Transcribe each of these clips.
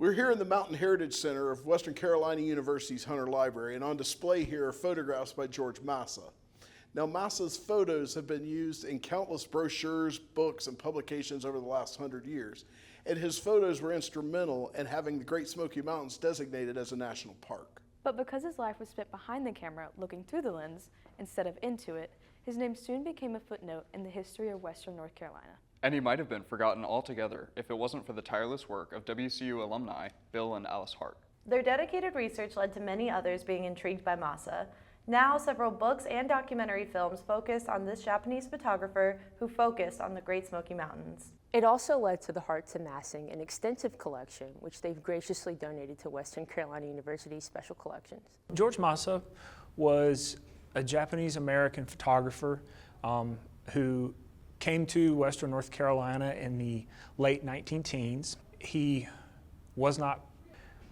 We're here in the Mountain Heritage Center of Western Carolina University's Hunter Library, and on display here are photographs by George Masa. Now, Masa'S photos have been used in countless brochures, books, and publications over the last 100 years, and his photos were instrumental in having the Great Smoky Mountains designated as a national park. But because his life was spent behind the camera, looking through the lens, instead of into it, his name soon became a footnote in the history of Western North Carolina. And he might have been forgotten altogether if it wasn't for the tireless work of WCU alumni Bill and Alice Hart. Their dedicated research led to many others being intrigued by Masa. Now, several books and documentary films focus on this Japanese photographer who focused on the Great Smoky Mountains. It also led to the Hart'S amassing an extensive collection, which they've graciously donated to Western Carolina University's Special Collections. George Masa was a Japanese-American photographer who came to Western North Carolina in the late 19-teens. He was not,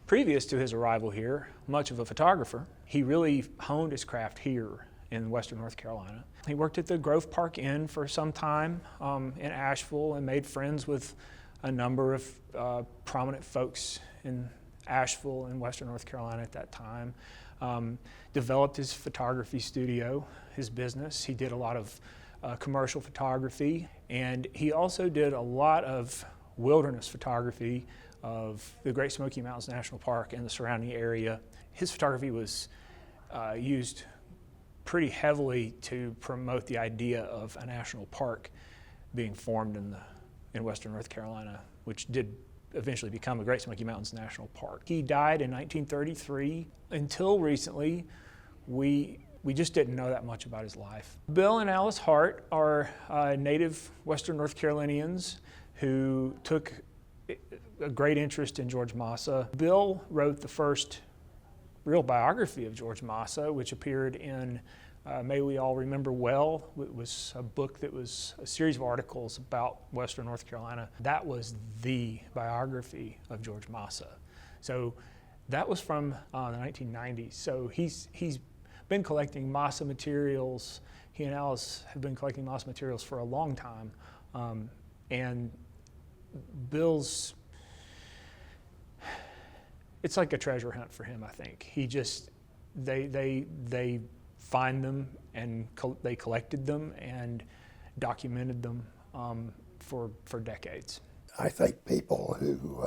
previous to his arrival here, much of a photographer. He really honed his craft here in Western North Carolina. He worked at the Grove Park Inn for some time in Asheville and made friends with a number of prominent folks in Asheville and Western North Carolina at that time. Developed his photography studio, his business. He did a lot of commercial photography, and he also did a lot of wilderness photography of the Great Smoky Mountains National Park and the surrounding area. His photography was used pretty heavily to promote the idea of a national park being formed in Western North Carolina, which did eventually become a Great Smoky Mountains National Park. He died in 1933. Until recently, we just didn't know that much about his life. Bill and Alice Hart are native Western North Carolinians who took a great interest in George Masa. Bill wrote the first real biography of George Masa, which appeared in May We All Remember Well. It was a book that was a series of articles about Western North Carolina. That was the biography of George Masa. So that was from the 1990s. So he's been collecting Masa materials. He and Alice have been collecting Masa materials for a long time. And Bill's, it's like a treasure hunt for him, I think. He just, they find them and they collected them and documented them for decades. I think people who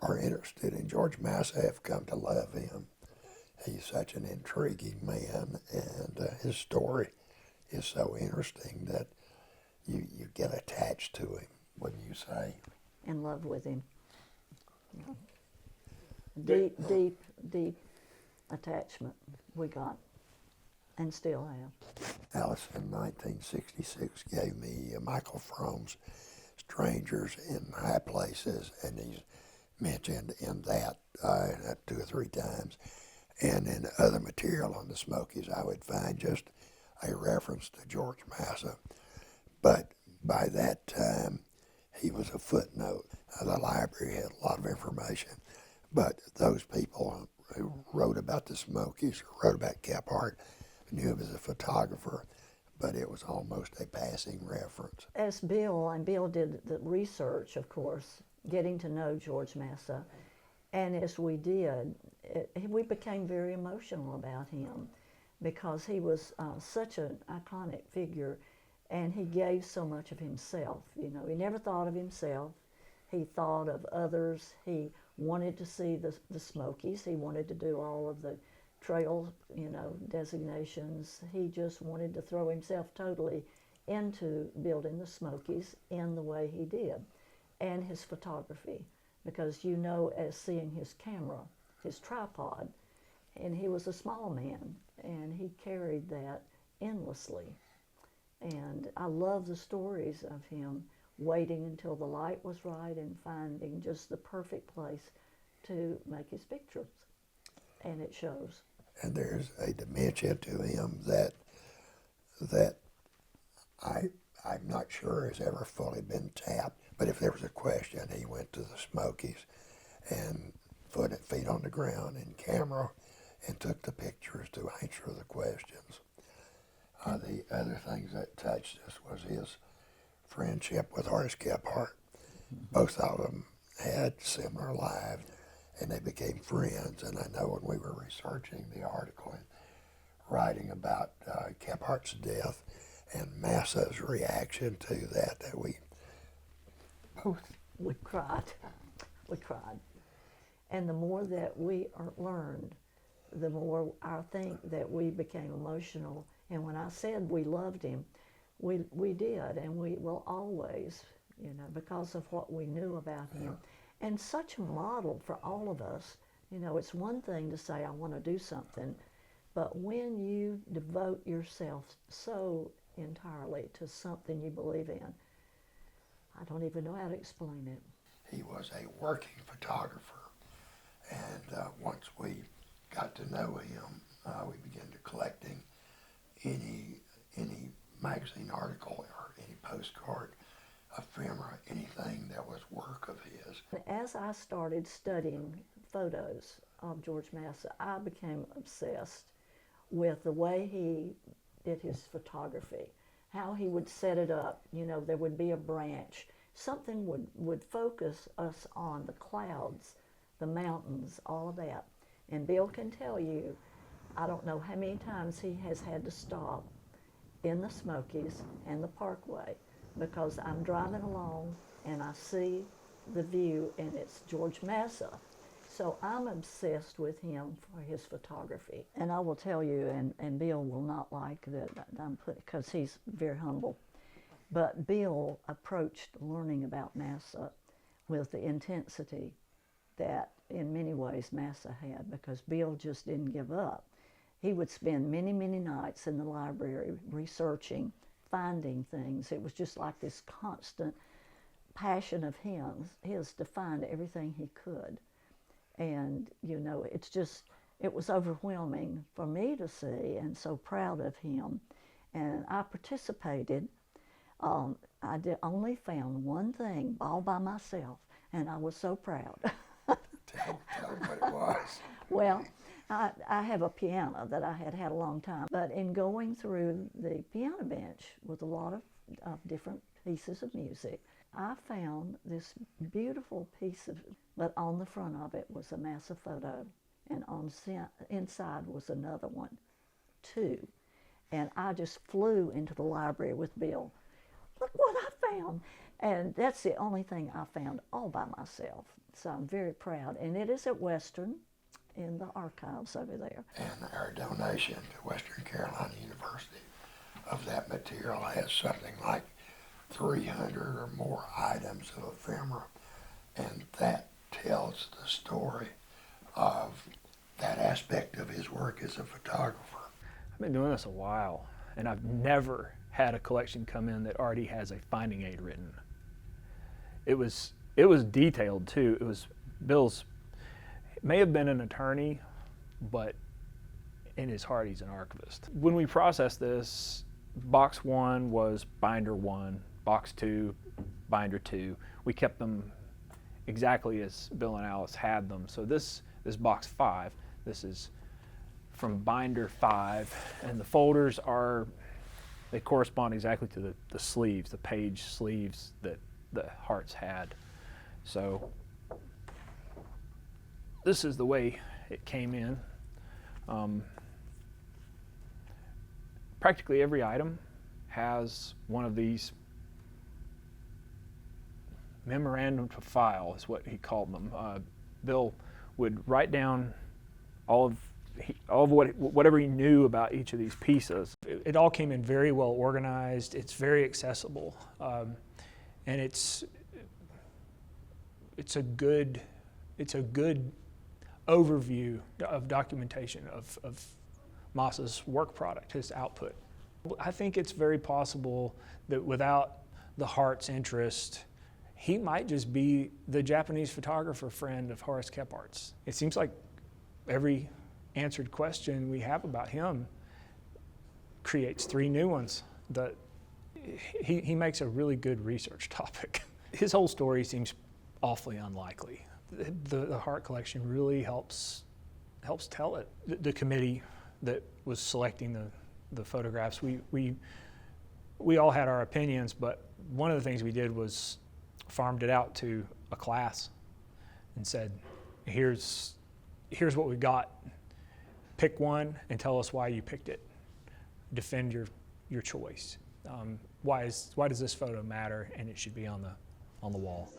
are interested in George Masa have come to love him. He's such an intriguing man, and his story is so interesting that you get attached to him, wouldn't you say? In love with him. Yeah. Deep attachment we got, and still have. Alice in 1966 gave me Michael Fromm's Strangers in High Places, and he's mentioned in that 2 or 3 times. And in other material on the Smokies, I would find just a reference to George Masa. But by that time, he was a footnote. The library had a lot of information, but those people who wrote about the Smokies, wrote about Cap Hart, knew him as a photographer, but it was almost a passing reference. As Bill did the research, of course, getting to know George Masa, and as we did, we became very emotional about him because he was such an iconic figure, and he gave so much of himself. You know, he never thought of himself. He thought of others. He wanted to see the Smokies. He wanted to do all of the trail, designations. He just wanted to throw himself totally into building the Smokies in the way he did, and his photography, because as seeing his camera, his tripod, and he was a small man, and he carried that endlessly. And I love the stories of him waiting until the light was right and finding just the perfect place to make his pictures, and it shows. And there's a dimension to him that I'm not sure has ever fully been tapped. But if there was a question, he went to the Smokies and put feet on the ground and camera and took the pictures to answer the questions. The other things that touched us was his friendship with Hart'S Cap Hart. Both of them had similar lives, and they became friends. And I know when we were researching the article and writing about Hart'S death and Masa'S reaction to that we both We cried. We cried. And the more that we learned, the more I think that we became emotional. And when I said we loved him, we did, and we will always, because of what we knew about him. And such a model for all of us. It's one thing to say, I want to do something, but when you devote yourself so entirely to something you believe in, I don't even know how to explain it. He was a working photographer, and once we got to know him, we began to collecting any magazine article or any postcard, ephemera, anything that was work of his. As I started studying photos of George Massa, I became obsessed with the way he did his photography, how he would set it up. There would be a branch. Something would focus us on the clouds, the mountains, all of that. And Bill can tell you, I don't know how many times he has had to stop in the Smokies and the Parkway because I'm driving along and I see the view and it's George Massa. So I'm obsessed with him for his photography. And I will tell you, and Bill will not like that I'm because he's very humble. But Bill approached learning about Massa with the intensity that in many ways Massa had, because Bill just didn't give up. He would spend many, many nights in the library researching, finding things. It was just like this constant passion of his to find everything he could. And, it was overwhelming for me to see, and so proud of him. And I participated. I only found one thing all by myself, and I was so proud. Tell them what it was. Well, I have a piano that I had a long time, but in going through the piano bench with a lot of different pieces of music, I found this beautiful piece but on the front of it was a Massa photo, and inside was another one, too. And I just flew into the library with Bill. Look what I found. And that's the only thing I found all by myself. So I'm very proud. And it is at Western in the archives over there. And our donation to Western Carolina University of that material has something like 300 or more items of ephemera. And that tells the story of that aspect of his work as a photographer. I've been doing this a while, and I've never had a collection come in that already has a finding aid written. It was detailed too. It was Bill's. It may have been an attorney, but in his heart he's an archivist. When we processed this, box 1 was binder 1, box 2, binder 2. We kept them exactly as Bill and Alice had them. So this is box 5. This is from binder 5, and the folders they correspond exactly to the sleeves, the page sleeves that the Hart'S had. So this is the way it came in. Practically every item has one of these memorandum to file, is what he called them. Bill would write down all of whatever he knew about each of these pieces. It all came in very well organized. It's very accessible, and it's a good overview of documentation of Masa'S work product, his output. I think it's very possible that without the Hart'S interest, he might just be the Japanese photographer friend of Horace Kephardt's. It seems like every answered question we have about him creates 3 new ones. That he makes a really good research topic. His whole story seems awfully unlikely. The Hart'S collection really helps tell it. The committee that was selecting the photographs, we all had our opinions, but one of the things we did was farmed it out to a class and said, here's what we got. Pick one and tell us why you picked it. Defend your choice. Why does this photo matter, and it should be on the wall?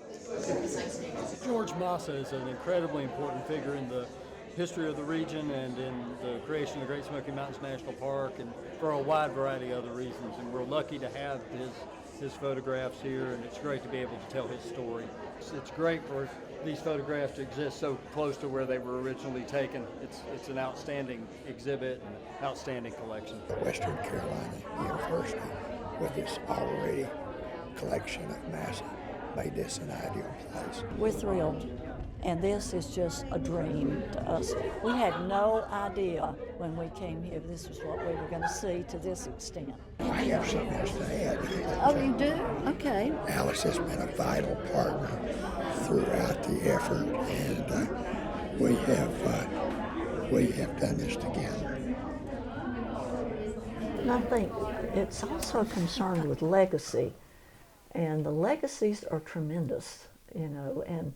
George Masa is an incredibly important figure in the history of the region and in the creation of the Great Smoky Mountains National Park, and for a wide variety of other reasons. And we're lucky to have his photographs here, and it's great to be able to tell his story. It's great for these photographs to exist so close to where they were originally taken. It's an outstanding exhibit and outstanding collection. Western Carolina University, with its already collection of Massa, made this an ideal place. We're thrilled, and this is just a dream to us. We had no idea when we came here this was what we were going to see to this extent. I have something else to add. Oh, you do? Okay. Alice has been a vital partner throughout the effort, and we have done this together. And I think it's also concerned with legacy, and the legacies are tremendous, you know, and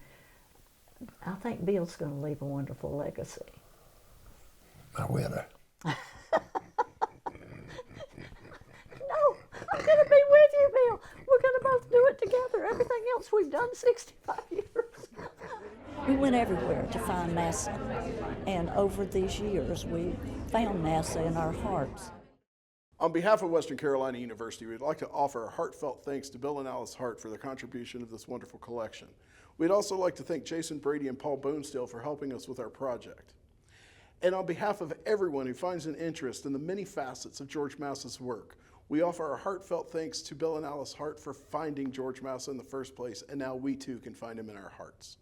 I think Bill's going to leave a wonderful legacy. My widow. No, I'm going to be with you, Bill. We're going to both do it together. Everything else we've done 65 years. We went everywhere to find Massa, and over these years we found Massa in our hearts. On behalf of Western Carolina University, we'd like to offer a heartfelt thanks to Bill and Alice Hart for their contribution of this wonderful collection. We'd also like to thank Jason Brady and Paul Bonesteel for helping us with our project. And on behalf of everyone who finds an interest in the many facets of George Massa's work, we offer our heartfelt thanks to Bill and Alice Hart for finding George Massa in the first place, and now we too can find him in our hearts.